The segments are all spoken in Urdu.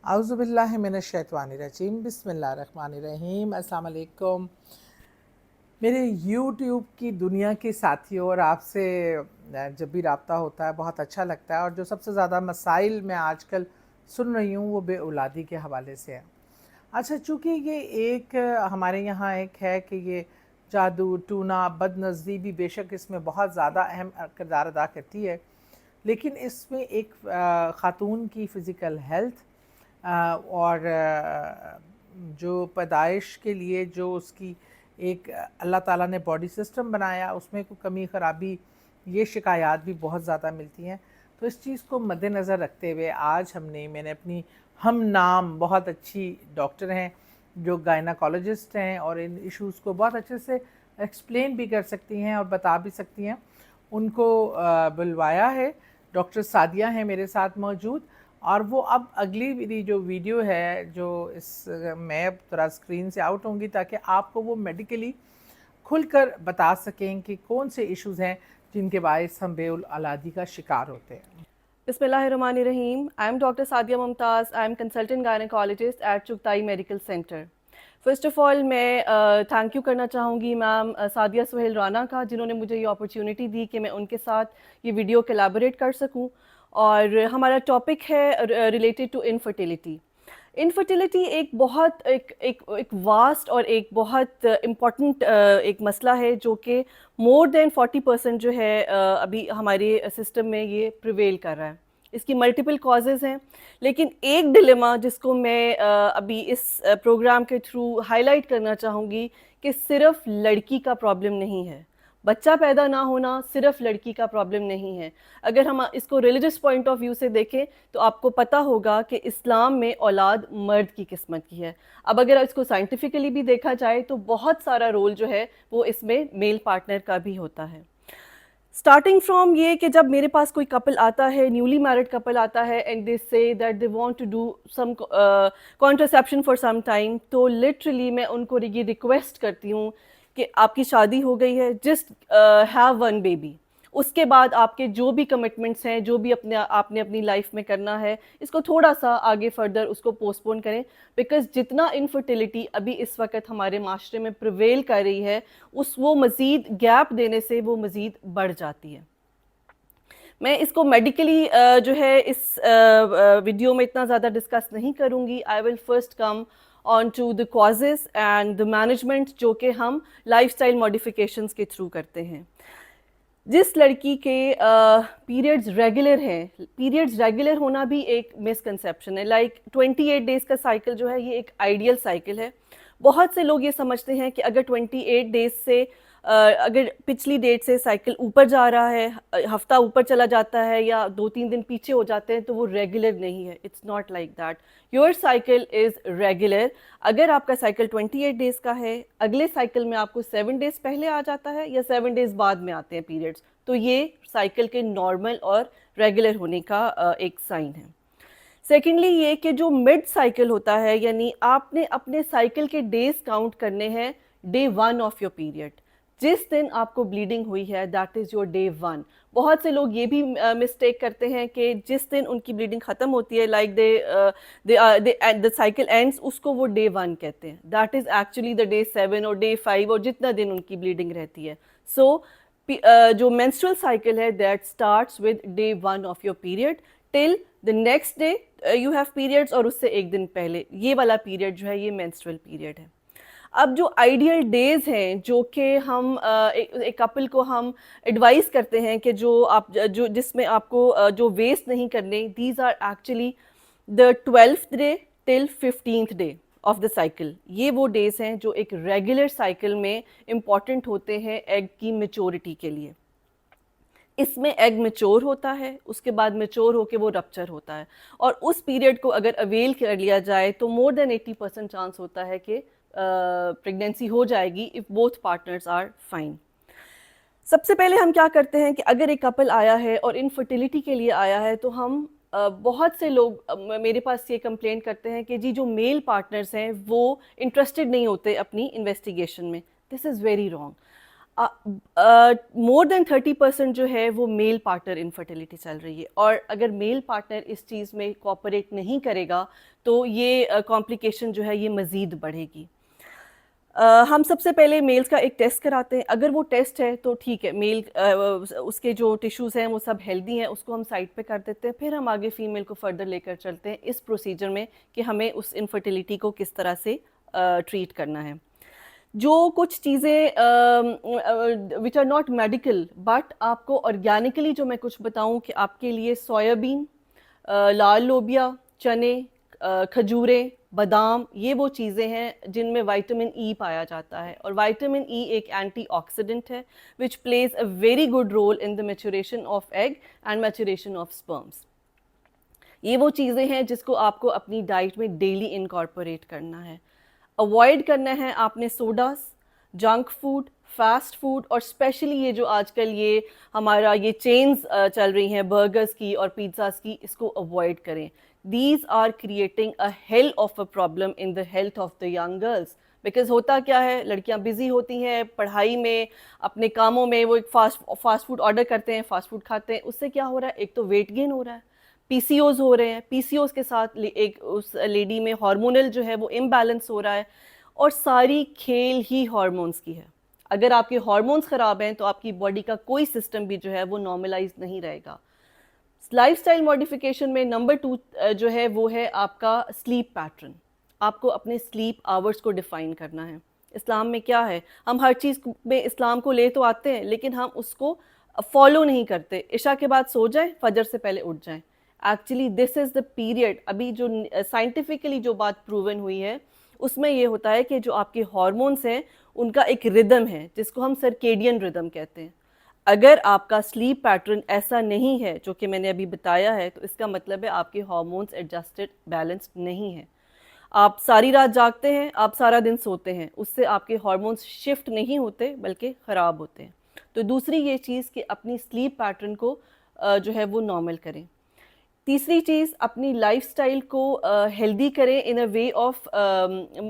اعوذ باللہ من الشیطان الرجیم، بسم اللہ الرحمن الرحیم۔ السلام علیکم میرے یوٹیوب کی دنیا کے ساتھیوں، اور آپ سے جب بھی رابطہ ہوتا ہے بہت اچھا لگتا ہے۔ اور جو سب سے زیادہ مسائل میں آج کل سن رہی ہوں وہ بے اولادی کے حوالے سے ہیں۔ اچھا، چونکہ یہ ایک ہمارے یہاں ایک ہے کہ یہ جادو ٹونا بد نظری بھی بے شک اس میں بہت زیادہ اہم کردار ادا کرتی ہے، لیکن اس میں ایک خاتون کی فزیکل ہیلتھ اور جو پیدائش کے لیے جو اس کی ایک اللہ تعالیٰ نے باڈی سسٹم بنایا، اس میں کوئی کمی خرابی، یہ شکایات بھی بہت زیادہ ملتی ہیں۔ تو اس چیز کو مد نظر رکھتے ہوئے آج میں نے اپنی ہم نام بہت اچھی ڈاکٹر ہیں جو گائناکالوجسٹ ہیں اور ان ایشوز کو بہت اچھے سے ایکسپلین بھی کر سکتی ہیں اور بتا بھی سکتی ہیں، ان کو بلوایا ہے۔ ڈاکٹر سعدیہ ہیں میرے ساتھ موجود، اور وہ اب اگلی میری جو ویڈیو ہے جو میں اب تھوڑا اسکرین سے آؤٹ ہوں گی تاکہ آپ کو وہ میڈیکلی کھل کر بتا سکیں کہ کون سے ایشوز ہیں جن کے باعث ہم بے اولادی کا شکار ہوتے ہیں۔ بسم اللہ الرحمن الرحیم. I am Dr. Sadia Mumtaz. I am consultant gynecologist at Chughtai medical centre. First of all میں تھینک یو کرنا چاہوں گی میم سعدیہ سہیل رانا کا، جنہوں نے مجھے یہ اپرچونٹی دی کہ میں ان کے ساتھ یہ ویڈیو کولیبوریٹ کر سکوں. اور ہمارا ٹاپک ہے ریلیٹڈ ٹو انفرٹیلیٹی. انفرٹیلیٹی ایک بہت ایک واسٹ اور ایک بہت امپورٹنٹ ایک مسئلہ ہے جو کہ مور دین 40% جو ہے ابھی ہمارے سسٹم میں یہ پریویل کر رہا ہے. اس کی ملٹیپل کازز ہیں، لیکن ایک ڈلیما جس کو میں ابھی اس پروگرام کے تھرو ہائی لائٹ کرنا چاہوں گی کہ صرف لڑکی کا پرابلم نہیں ہے. بچہ پیدا نہ ہونا صرف لڑکی کا پرابلم نہیں ہے. اگر ہم اس کو ریلیجس پوائنٹ آف ویو سے دیکھیں تو آپ کو پتہ ہوگا کہ اسلام میں اولاد مرد کی قسمت کی ہے. اب اگر اس کو سائنٹیفکلی بھی دیکھا جائے تو بہت سارا رول جو ہے وہ اس میں میل پارٹنر کا بھی ہوتا ہے. اسٹارٹنگ فرام یہ کہ جب میرے پاس کوئی کپل آتا ہے، نیولی میرڈ کپل آتا ہے and they say that they want to do some contraception for some time, تو لٹرلی میں ان کو یہ ریکویسٹ کرتی ہوں کہ آپ کی شادی ہو گئی ہے، جسٹ ہیو ون بیبی. اس کے بعد آپ کے جو بھی کمٹمنٹس ہیں، جو بھی آپ نے اپنی لائف میں کرنا ہے، اس کو تھوڑا سا آگے فردر اس کو پوسٹ پون کریں. بیکاز جتنا انفرٹیلیٹی ابھی اس وقت ہمارے معاشرے میں پریویل کر رہی ہے، وہ مزید گیپ دینے سے وہ مزید بڑھ جاتی ہے. میں اس کو میڈیکلی جو ہے اس ویڈیو میں اتنا زیادہ ڈسکس نہیں کروں گی. I will first come on to the causes and the management جو کہ ہم لائف اسٹائل ماڈیفیکیشنز کے تھرو کرتے ہیں. جس لڑکی کے پیریڈز ریگولر ہیں، پیریڈز ریگولر ہونا بھی ایک مسکنسیپشن ہے. لائک 28 ڈیز کا سائیکل جو ہے یہ ایک آئیڈیل سائیکل ہے. بہت سے لوگ یہ سمجھتے ہیں کہ اگر 28 ڈیز سے اگر پچھلی ڈیٹ سے سائیکل اوپر جا رہا ہے، ہفتہ اوپر چلا جاتا ہے یا 2-3 دن پیچھے ہو جاتے ہیں تو وہ ریگولر نہیں ہے. It's not like that. Your cycle is regular. اگر آپ کا سائیکل 28 ڈیز کا ہے، اگلے سائیکل میں آپ کو 7 ڈیز پہلے آ جاتا ہے یا 7 ڈیز بعد میں آتے ہیں پیریڈز، تو یہ سائیکل کے نارمل اور ریگولر ہونے کا ایک سائن ہے. سیکنڈلی یہ کہ جو مڈ سائیکل ہوتا ہے، یعنی آپ نے اپنے سائیکل کے ڈیز کاؤنٹ کرنے ہیں ڈے 1 آف یور پیریڈ. جس دن آپ کو بلیڈنگ ہوئی ہے دیٹ از یور ڈے 1. بہت سے لوگ یہ بھی مسٹیک کرتے ہیں کہ جس دن ان کی بلیڈنگ ختم ہوتی ہے، لائک دا سائیکل اینڈس، اس کو وہ ڈے 1 کہتے ہیں. That is actually the day 7 اور ڈے 5 اور جتنا دن ان کی بلیڈنگ رہتی ہے. سو جو مینسٹرل سائیکل ہے that starts with day 1 of your period till the next day you have periods, اور اس سے ایک دن پہلے یہ والا پیریڈ جو ہے یہ مینسٹرل پیریڈ ہے. اب جو آئیڈیل ڈیز ہیں جو کہ ہم ایک کپل کو ہم ایڈوائز کرتے ہیں کہ جو جس میں آپ کو جو ویسٹ نہیں کرنے، these are actually the 12th day till 15th day of the cycle. یہ وہ ڈیز ہیں جو ایک ریگولر سائیکل میں امپورٹنٹ ہوتے ہیں ایگ کی میچورٹی کے لیے. اس میں ایگ میچور ہوتا ہے، اس کے بعد میچور ہو کے وہ رپچر ہوتا ہے، اور اس پیریڈ کو اگر اویل کر لیا جائے تو مور دین 80% چانس ہوتا ہے کہ پریگنینسی ہو جائے گی if both partners are fine. سب سے پہلے ہم کیا کرتے ہیں کہ اگر ایک کپل آیا ہے اور انفرٹیلیٹی کے لیے آیا ہے تو ہم بہت سے لوگ میرے پاس یہ کمپلین کرتے ہیں کہ جی جو میل پارٹنرز ہیں وہ انٹرسٹڈ نہیں ہوتے اپنی انویسٹیگیشن میں. This is very wrong. more than 30% جو ہے وہ میل پارٹنر انفرٹیلیٹی چل رہی ہے, اور اگر میل پارٹنر اس چیز میں کوآپریٹ نہیں کرے گا تو یہ کمپلیکیشن جو ہے یہ مزید بڑھے گی. ہم سب سے پہلے میلز کا ایک ٹیسٹ کراتے ہیں. اگر وہ ٹیسٹ ہے تو ٹھیک ہے, میل اس کے جو ٹیشوز ہیں وہ سب ہیلدی ہیں, اس کو ہم سائڈ پہ کر دیتے ہیں. پھر ہم آگے فیمیل کو فردر لے کر چلتے ہیں اس پروسیجر میں کہ ہمیں اس انفرٹیلیٹی کو کس طرح سے ٹریٹ کرنا ہے. جو کچھ چیزیں which are not medical but آپ کو آرگینکلی جو میں کچھ بتاؤں کہ آپ کے لیے سویابین, لال لوبیا, چنے, کھجوریں, بادام, یہ وہ چیزیں ہیں جن میں وائٹامن ای پایا جاتا ہے, اور وائٹامن ای ایک اینٹی آکسیڈنٹ ہے which plays a very good role in the maturation of egg and maturation of sperms. یہ وہ چیزیں ہیں جس کو آپ کو اپنی ڈائٹ میں ڈیلی انکارپوریٹ کرنا ہے. اوائڈ کرنا ہے آپ نے سوڈاز, جنک فوڈ, فاسٹ فوڈ, اور اسپیشلی یہ جو آج کل یہ ہمارا یہ چینز چل رہی ہیں برگرز کی اور پیزاز کی, اس کو اوائڈ کریں. These are creating a hell of a problem in the health of the young girls. Because ہوتا کیا ہے, لڑکیاں بزی ہوتی ہیں پڑھائی میں, اپنے کاموں میں, وہ ایک فاسٹ فوڈ آرڈر کرتے ہیں, فاسٹ فوڈ کھاتے ہیں. اس سے کیا ہو رہا ہے, ایک تو ویٹ گین ہو رہا ہے, پی سی اوز ہو رہے ہیں, پی سی اوز کے ساتھ ایک اس لیڈی میں ہارمونل جو ہے وہ امبیلنس ہو رہا ہے, اور ساری کھیل ہی ہارمونز کی ہے. اگر آپ کے ہارمونز خراب ہیں تو آپ کی باڈی کا کوئی سسٹم بھی جو ہے وہ نارملائز نہیں رہے گا. لائف سٹائل ماڈیفیکیشن میں نمبر 2 جو ہے وہ ہے آپ کا سلیپ پیٹرن. آپ کو اپنے سلیپ آورز کو ڈیفائن کرنا ہے. اسلام میں کیا ہے, ہم ہر چیز میں اسلام کو لے تو آتے ہیں لیکن ہم اس کو فالو نہیں کرتے. عشاء کے بعد سو جائیں, فجر سے پہلے اٹھ جائیں. Actually this is the period, ابھی جو سائنٹیفکلی جو بات پروون ہوئی ہے اس میں یہ ہوتا ہے کہ جو آپ کے ہارمونس ہیں ان کا ایک ردم ہے جس کو ہم سرکیڈین ردم کہتے ہیں. اگر آپ کا سلیپ پیٹرن ایسا نہیں ہے جو کہ میں نے ابھی بتایا ہے تو اس کا مطلب ہے آپ کے ہارمونس ایڈجسٹڈ بیلنسڈ نہیں ہیں. آپ ساری رات جاگتے ہیں, آپ سارا دن سوتے ہیں, اس سے آپ کے ہارمونس شفٹ نہیں ہوتے بلکہ خراب ہوتے ہیں. تو دوسری یہ چیز کہ اپنی سلیپ پیٹرن کو جو ہے وہ نارمل کریں. تیسری چیز, اپنی لائف سٹائل کو ہیلدی کریں in a way of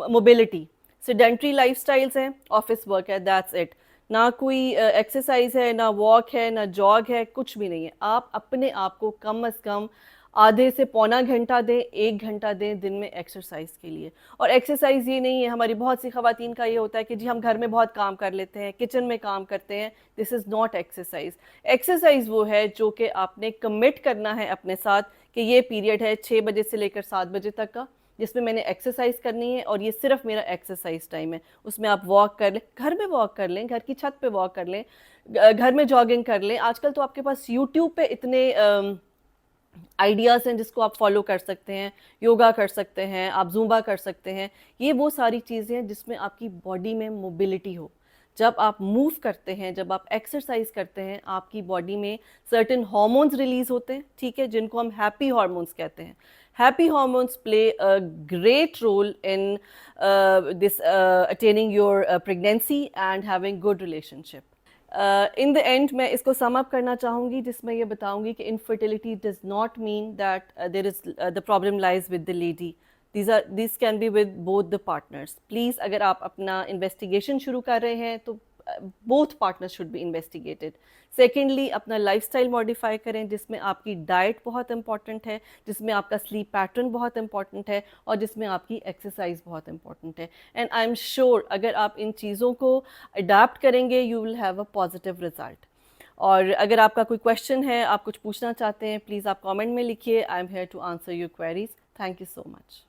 mobility. Sedentary lifestyles ہیں, آفس ورک ہے, دیٹس اٹ. نہ کوئی ایکسرسائز ہے, نہ واک ہے, نہ جاگ ہے, کچھ بھی نہیں ہے. آپ اپنے آپ کو کم از کم آدھے سے پونا گھنٹہ دیں, 1 گھنٹہ دیں دن میں ایکسرسائز کے لیے. اور ایکسرسائز یہ نہیں ہے, ہماری بہت سی خواتین کا یہ ہوتا ہے کہ جی ہم گھر میں بہت کام کر لیتے ہیں, کچن میں کام کرتے ہیں. دس از ناٹ ایکسرسائز. ایکسرسائز وہ ہے جو کہ آپ نے کمٹ کرنا ہے اپنے ساتھ کہ یہ پیریڈ ہے 6 بجے سے لے کر 7 بجے تک کا, جس میں نے ایکسرسائز کرنی ہے, اور یہ صرف میرا ایکسرسائز ٹائم ہے. اس میں آپ واک کر لیں, گھر میں واک کر لیں, گھر کی چھت پہ واک کر لیں, گھر میں جاگنگ کر لیں. آج کل تو آپ کے پاس یوٹیوب پہ اتنے آئیڈیاز ہیں جس کو آپ فالو کر سکتے ہیں. یوگا کر سکتے ہیں, آپ زومبا کر سکتے ہیں. یہ وہ ساری چیزیں ہیں جس میں آپ کی باڈی میں موبلٹی ہو. جب آپ موو کرتے ہیں, جب آپ ایکسرسائز کرتے ہیں, آپ کی باڈی میں سرٹن ہارمونز ریلیز ہوتے ہیں, ٹھیک ہے, جن کو ہم ہیپی ہارمونز کہتے ہیں. Happy hormones play a great role in this attaining your pregnancy and having good relationship. In the end میں اس کو سم اپ کرنا چاہوں گی جس میں یہ بتاؤں گی کہ infertility does not mean that there is the problem lies with the lady. These can be with both the partners. Please اگر آپ اپنا انویسٹیگیشن شروع کر رہے ہیں تو both partners should be investigated. Secondly, اپنا لائف اسٹائل ماڈیفائی کریں جس میں آپ کی ڈائٹ بہت امپورٹنٹ ہے, جس میں آپ کا سلیپ پیٹرن بہت امپورٹنٹ ہے, اور جس میں آپ کی ایکسرسائز بہت امپورٹنٹ ہے. اینڈ آئی ایم شیور اگر آپ ان چیزوں کو اڈاپٹ کریں گے you will have a positive result. اور اگر آپ کا کوئی کویشچن ہے, آپ کچھ پوچھنا چاہتے ہیں, پلیز آپ کامنٹ میں لکھیے. I am here to answer your queries. Thank you so much.